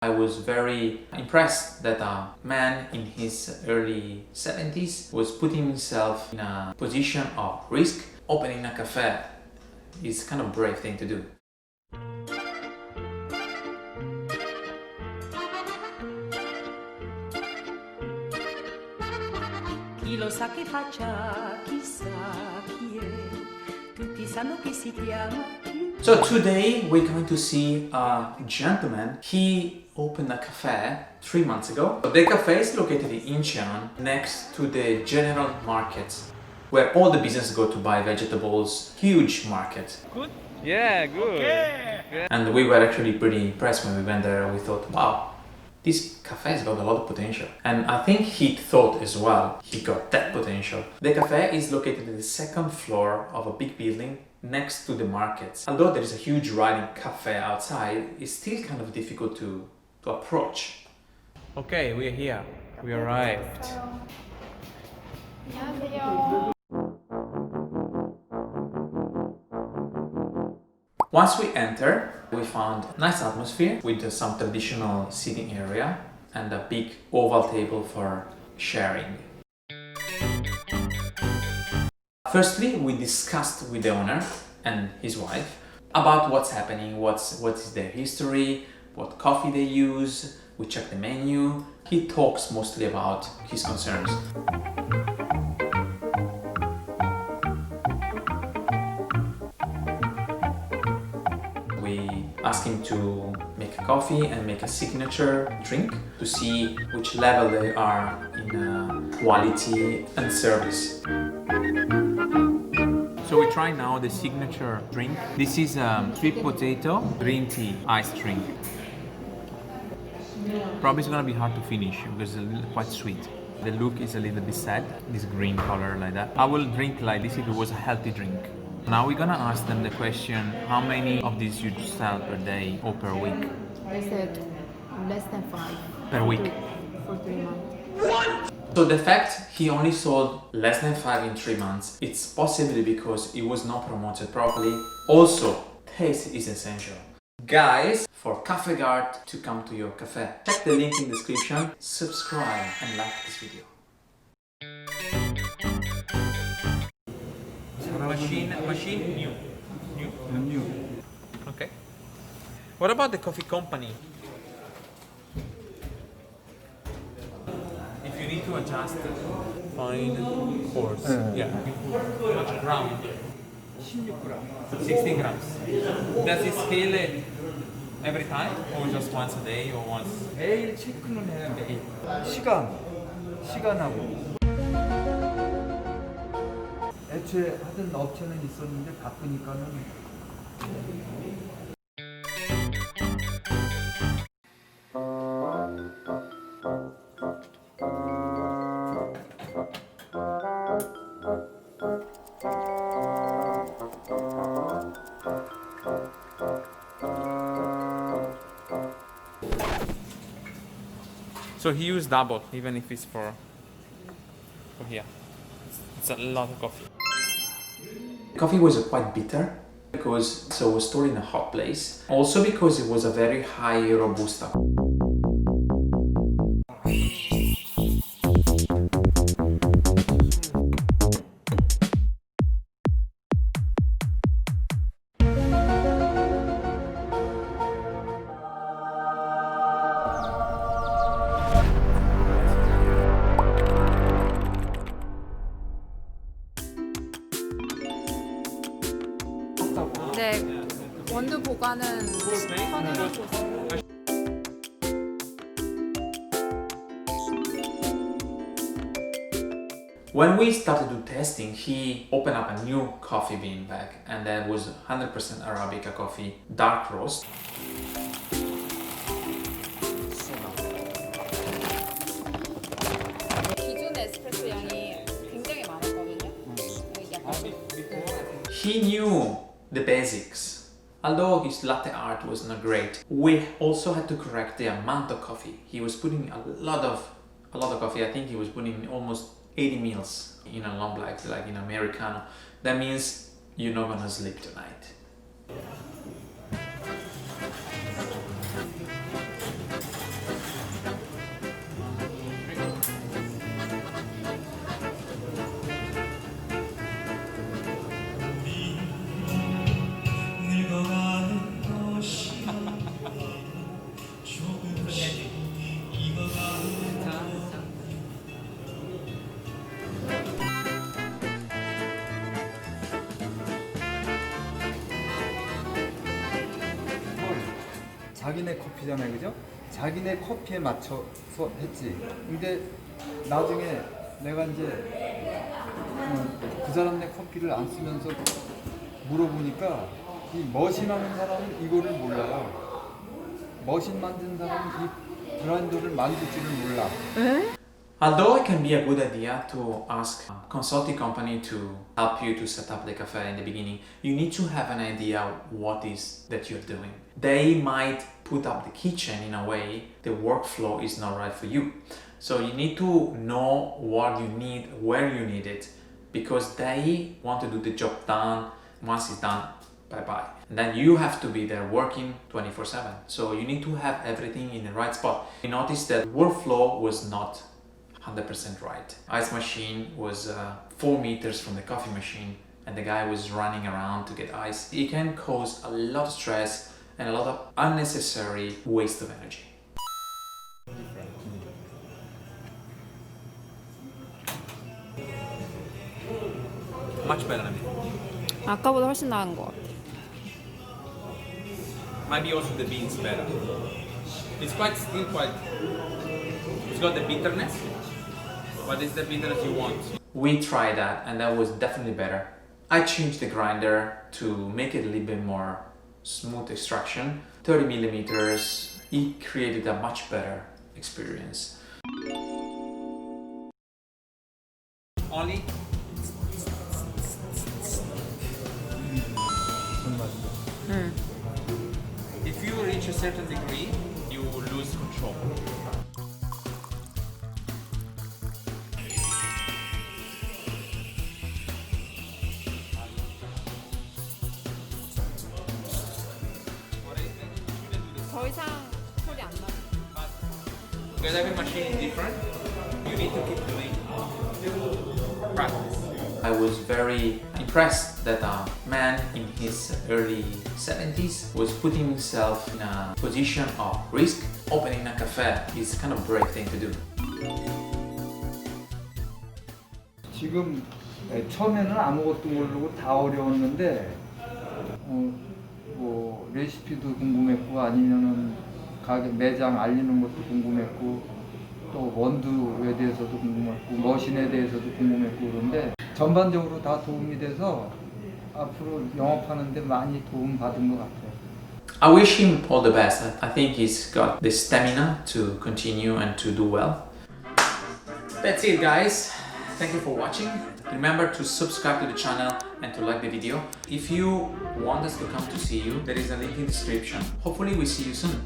I was very impressed that a man in his early 70s was putting himself in a position of risk. Opening a cafe is kind of a brave thing to do. Chi lo sa che faccia, chissà chi è, tutti sanno che si chiama. So today we're going to see a gentleman. He opened a cafe 3 months ago. The cafe is located in Incheon, next to the general market, where all the businesses go to buy vegetables. Huge market. Good? Yeah, good. Okay. And we were actually pretty impressed when we went there. We thought, wow, this cafe has got a lot of potential. And I think he thought as well, he got that potential. The cafe is located on the second floor of a big building next to the markets. Although there is a huge riding cafe outside, it's still kind of difficult to approach. Okay, we're here. We arrived. 안녕하세요. Once we enter, we found a nice atmosphere with some traditional seating area and a big oval table for sharing. Firstly, we discussed with the owner and his wife about what's happening, what is their history, what coffee they use. We checked the menu. He talks mostly about his concerns. We asked him to make a coffee and make a signature drink to see which level they are in quality and service. So we try now the signature drink. This is sweet potato green tea iced drink. Probably it's gonna be hard to finish because it's quite sweet. The look is a little bit sad, this green color like that. I will drink like this if it was a healthy drink. Now we're gonna ask them the question, how many of these you sell per day or per week? They said less than 5 Per week. for 3 months. So the fact he only sold less than 5 in 3 months, it's possibly because it was not promoted properly. Also, taste is essential. Guys, for Cafe Guard to come to your cafe, check the link in the description, subscribe and like this video. Machine new. Okay. What about the coffee company? If you need to adjust, find course. Yeah. How much gram? 16 grams. Does it scale it every time or just once a day or once? 매일 체크는 해요, 매일. 시간하고. 애초에 하던 업체는 있었는데 바쁘니까는. So he used double, even if it's for here. It's a lot of coffee. Coffee was quite bitter because it was stored in a hot place. Also because it was a very high Robusta. 네, 원두 보관은 선행하셔서. When we started to testing, he opened up a new coffee bean bag and that was 100% Arabica coffee, dark roast. 기존 에스프레소 양이 굉장히 많았거든요. He knew the basics. Although his latte art was not great, we also had to correct the amount of coffee. He was putting a lot of coffee. I think he was putting almost 80 mils in a long black, like in Americano. That means you're not gonna sleep tonight. 자기네 커피잖아요, 그죠? 자기네 커피에 맞춰서 했지. 근데 나중에 내가 이제 그 사람네 커피를 안 쓰면서 물어보니까 이 머신하는 사람은 이거를 몰라요. 머신 만든 사람은 이 브랜드를 만들 줄을 몰라. Although it can be a good idea to ask a consulting company to help you to set up the cafe in the beginning, you need to have an idea what is that you're doing. They might put up the kitchen in a way the workflow is not right for you. So you need to know what you need, where you need it, because they want to do the job done. Once it's done, bye-bye. And then you have to be there working 24/7. So you need to have everything in the right spot. We noticed that workflow was not 100% right. Ice machine was 4 meters from the coffee machine and the guy was running around to get ice. It can cause a lot of stress and a lot of unnecessary waste of energy. Much better than it. 아까보다 훨씬 나은 것 같아. Maybe also the beans better. It's still quite. It's got the bitterness, but it's the bitterness you want. We tried that, and that was definitely better. I changed the grinder to make it a little bit more smooth extraction, 30 millimeters. It created a much better experience. Only. If you reach a certain degree, you lose control. 더 이상 소리 안 나. Because every machine is different, you need to keep doing practice. I was very impressed that a man in his early 70s was putting himself in a position of risk. Opening a cafe is kind of brave thing to do. 지금 처음에는 아무것도 모르고 다 어려웠는데 뭐 레시피도 궁금했고 아니면은 가게 매장 알리는 것도 궁금했고 또 원두에 대해서도 궁금했고 머신에 대해서도 궁금했고 그런데 전반적으로 다 도움이 돼서 앞으로 영업하는 데 많이 도움 받은 것 같아요. I wish him all the best. I think he's got the stamina to continue and to do well. That's it, guys. Thank you for watching. Remember to subscribe to the channel and to like the video. If you want us to come to see you, there is a link in the description. Hopefully we see you soon.